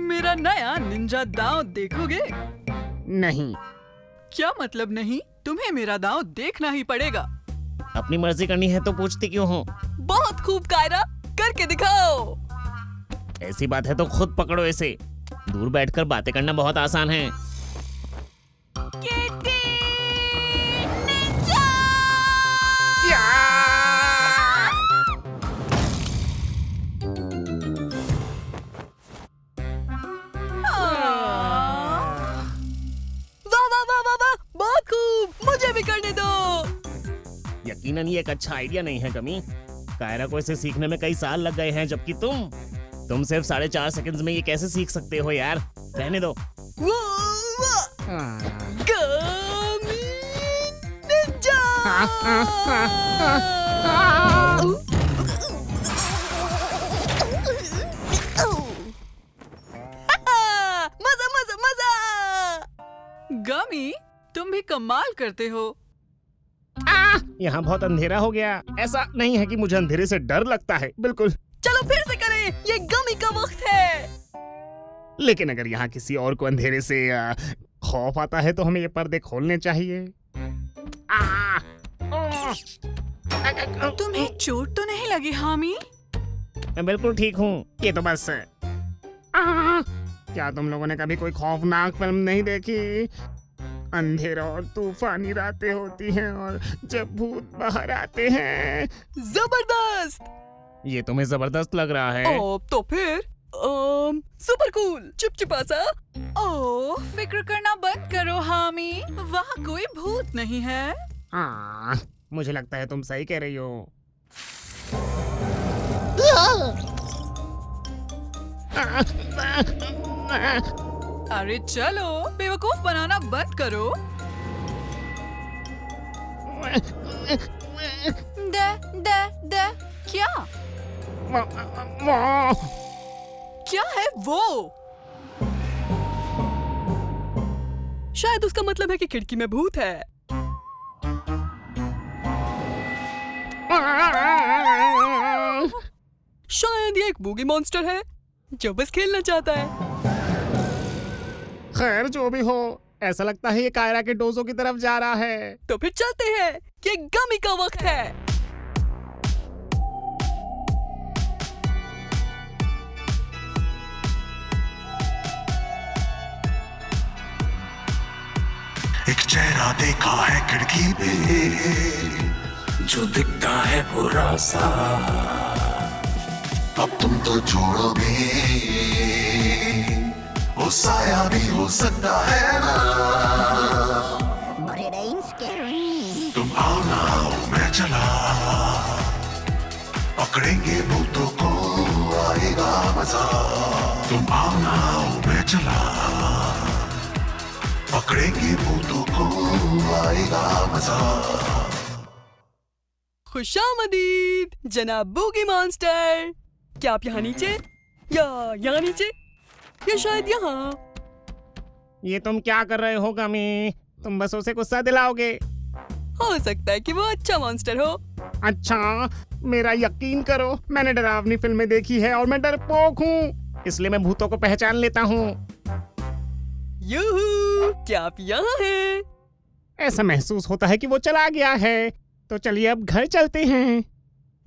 मेरा नया निंजा दांव देखोगे? नहीं। क्या मतलब नहीं? तुम्हें मेरा दांव देखना ही पड़ेगा। अपनी मर्जी करनी है तो पूछती क्यों हो? बहुत खूब कायरा, करके दिखाओ। ऐसी बात है तो खुद पकड़ो इसे। दूर बैठकर बातें करना बहुत आसान है। Kitty Ninja! वाह वाह वाह वाह वाह, बहुत खूब, मुझे भी करने दो। यकीनन ये एक अच्छा आइडिया नहीं है कमी। कायरा को इसे सीखने में कई साल लग गए हैं, जबकि तुम सिर्फ 4.5 सेकंड्स में ये कैसे सीख सकते हो यार? रहने दो। गमी निंजा! मजा मजा मजा! गमी, तुम भी कमाल करते हो। यहाँ बहुत अंधेरा हो गया। ऐसा नहीं है कि मुझे अंधेरे से डर लगता है, बिल्कुल। चलो फिर से करें, ये गमी का वक्त है। लेकिन अगर यहाँ किसी और को अंधेरे से खौफ आता है तो हमें ये पर्दे खोलने चाहिए। तुम्हें चोट तो नहीं लगी हामी? मैं बिल्कुल ठीक हूँ। ये तो बस क्या तुम लोगों ने कभी कोई खौफनाक फिल्म नहीं देखी? अंधेरा और तूफानी रातें होती हैं और जब भूत बाहर आते हैं। जबरदस्त! ये तुम्हें जबरदस्त लग रहा है? तो फिर सुपर कूल, चिपचिपासा। ओह, फिक्र करना बंद करो हामी, वहाँ कोई भूत नहीं है। हाँ, मुझे लगता है तुम सही कह रही हो। अरे चलो, बेवकूफ बनाना बंद करो। दे दे दे, क्या क्या है वो? शायद उसका मतलब है कि खिड़की में भूत है। शायद ये एक बूगी मॉन्स्टर है जो बस खेलना चाहता है। खैर जो भी हो, ऐसा लगता है ये कायरा के डोजो की तरफ जा रहा है। तो फिर चलते हैं, ये गमी का वक्त है। एक चेहरा देखा है खिड़की पे, जो दिखता है बुरा सा। अब तुम तो छोड़ोगे, वो साया भी हो सकता है ना। तुम आओ ना आओ, मैं चला, पकड़ेंगे भूतों को, आएगा मजा। तुम आओ ना आओ, मैं चला, पकड़ेंगे भूतों को, आएगा मजा। खुशामदीद जनाब बूगी मॉन्स्टर। क्या आप यहाँ नीचे या यहाँ नीचे या शायद यहाँ? ये तुम क्या कर रहे हो गमी? तुम बस उसे गुस्सा दिलाओगे। हो सकता है कि वो अच्छा मॉन्स्टर हो। अच्छा, मेरा यकीन करो, मैंने डरावनी फिल्में देखी है और मैं डरपोक हूँ, इसलिए मैं भूतों को पहचान लेता हूँ। यूहू, क्या आप यहाँ हैं? ऐसा महसूस होता है कि वो चला गया है, तो चलिए अब घर चलते हैं।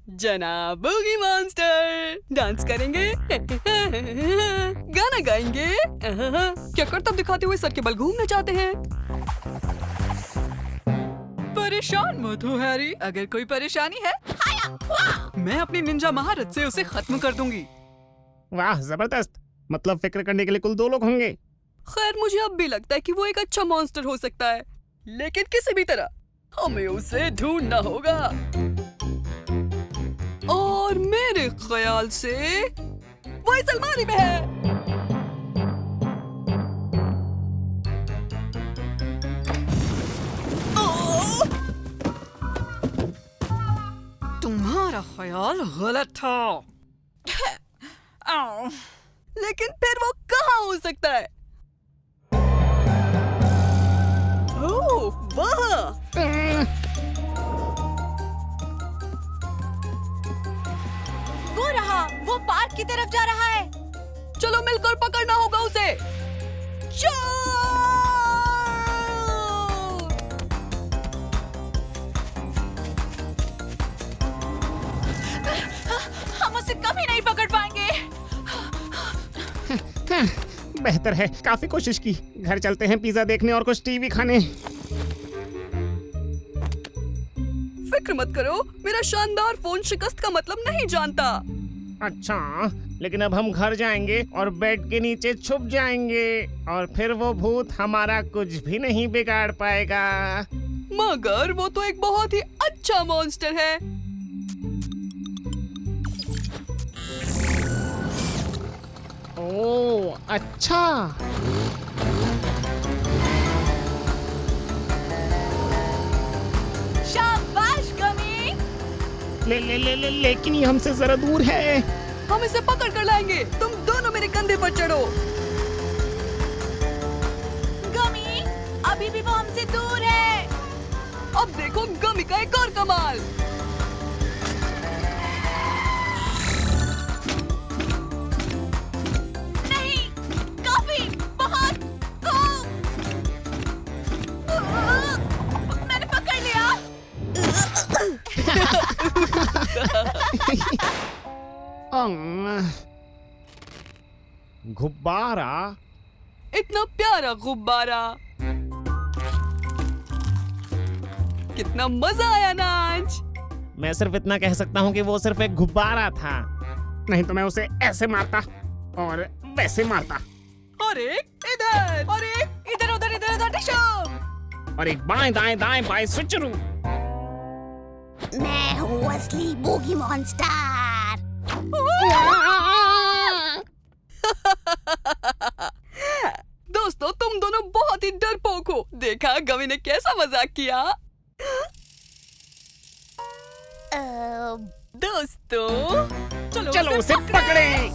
जनाब बूगी मॉन्स्टर, डांस करेंगे, गाना गाएंगे, क्या करतब दिखाते हुए सर के बल घूमना चाहते हैं? परेशान मत हो हैरी, अगर कोई परेशानी है मैं अपनी निंजा महारत से उसे खत्म कर दूंगी। वाह जबरदस्त, मतलब फिक्र करने के लिए कुल 2 लोग होंगे। खैर मुझे अब भी लगता है कि वो एक अच्छा मॉन्स्टर हो सकता है, लेकिन किसी भी तरह हमें उसे ढूंढना होगा। और मेरे ख्याल से वो इस अलमारी में है। तुम्हारा ख्याल गलत था। लेकिन फिर वो कहाँ हो सकता है? ओह वाह! की तरफ जा रहा है। चलो मिलकर पकड़ना होगा उसे। हम उसे कभी नहीं पकड़ पाएंगे। बेहतर है, काफी कोशिश की। घर चलते हैं पिज्जा देखने और कुछ टीवी खाने। फिक्र मत करो, मेरा शानदार फोन शिकस्त का मतलब नहीं जानता। अच्छा, लेकिन अब हम घर जाएंगे और बेड के नीचे छुप जाएंगे और फिर वो भूत हमारा कुछ भी नहीं बिगाड़ पाएगा। मगर वो तो एक बहुत ही अच्छा मॉन्स्टर है। ओह, अच्छा। शाबाश गमी। लेकिन ये हमसे जरा दूर है। हम इसे पकड़ कर लाएंगे। तुम दोनों मेरे कंधे पर चढ़ो। गमी, अभी भी वो हमसे दूर है। अब देखो गमी का एक और कमाल। नहीं, काफी, बहुत खूब। मैंने पकड़ लिया। गुब्बारा, इतना प्यारा गुब्बारा। कितना मजा आया ना आज। मैं सिर्फ इतना कह सकता हूँ कि वो सिर्फ एक गुब्बारा था, नहीं तो मैं उसे ऐसे मारता और वैसे मारता और एक इधर और एक इधर उधर डिशो और एक बाएं दाएं दाएं बाएं स्विचरू। मैं हूँ असली बोगी मॉन्स्टर। दोस्तों, तुम दोनों बहुत ही डरपोक हो। देखा गमी ने कैसा मजाक किया। दोस्तों, चलो उसे पकड़ें।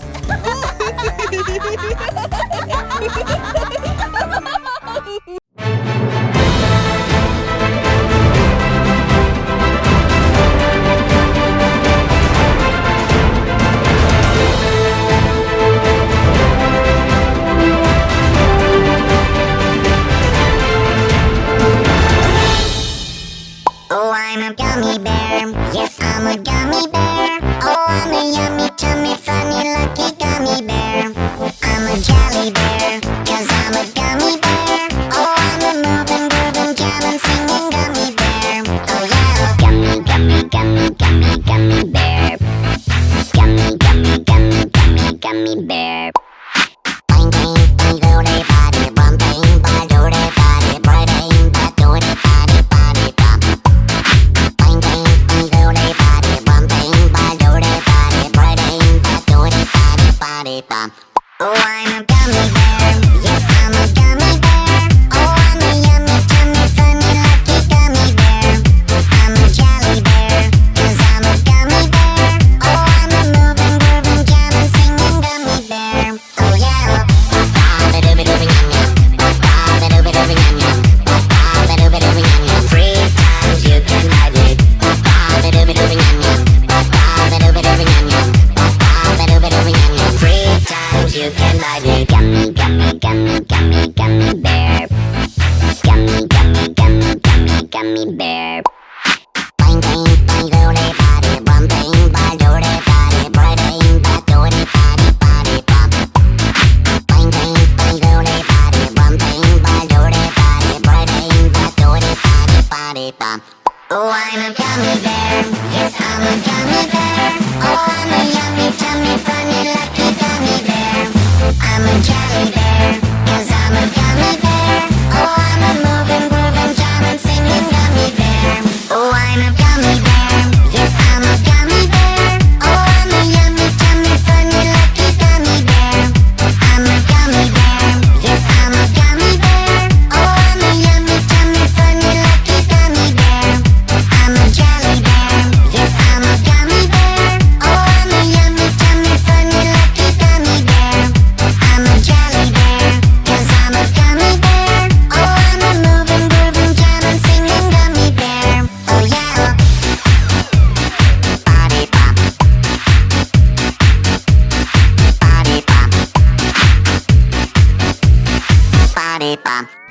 Oh, I'm a gummy bear. Yes, I'm a gummy bear. Oh, I'm a yummy, tummy, funny, lucky gummy bear. I'm a jelly bear, 'cause I'm a gummy bear. Oh, I'm a moving, grooving, jamming, singing gummy bear. Oh yeah, gummy, gummy, gummy, gummy, gummy bear. Gummy, gummy, gummy, gummy, gummy bear. Bang, bang, bang, do de body, bum, bang, ba, do de body, bang, ba, do de body, body, bum. Bang, bang, bang, do de body, bum, bang, ba, do de body, bang, ba, do de body, body, bum. Oh, I'm a gummy bear. Yes, I'm a gummy bear. Oh, I'm a yummy, tummy, funny, lucky gummy bear. I'm a jelly bear, 'cause I'm a gummy bear. Oh, I'm a moving, grooving, jamming, singing gummy bear. Oh yeah. Three times you can ride me. Three times you can ride me. Gummy, gummy, gummy, gummy, gummy bear. Gummy, gummy, gummy, gummy, gummy bear. Bang, bang, bang, do de body, bum, bang, ba, do de body, bang, ba, do de body, body, bum. Bang, bang, bang, do de body, bum, bang, ba, do de body, bang, ba, do de body, body, bum. Oh, I'm a gummy bear. Yes, I'm a gummy bear. Oh, I'm a yummy, tummy, funny, lucky gummy bear. I'm a jelly bear, 'cause I'm a gummy bear. Oh, I'm a moving, grooving, jamming, singing gummy bear. Oh, I'm a gummy bear. Yes, I'm a gummy bear. Oh, I'm a yummy, tummy, funny, lucky gummy bear. I'm a gummy bear. Yes, I'm a gummy bear. Oh, I'm a yummy, tummy, funny, lucky gummy bear. I'm a jelly bear. Yes, I'm a gummy bear. Oh, I'm a yummy, tummy, funny, lucky gummy bear. I'm a jelly bear. Peppa.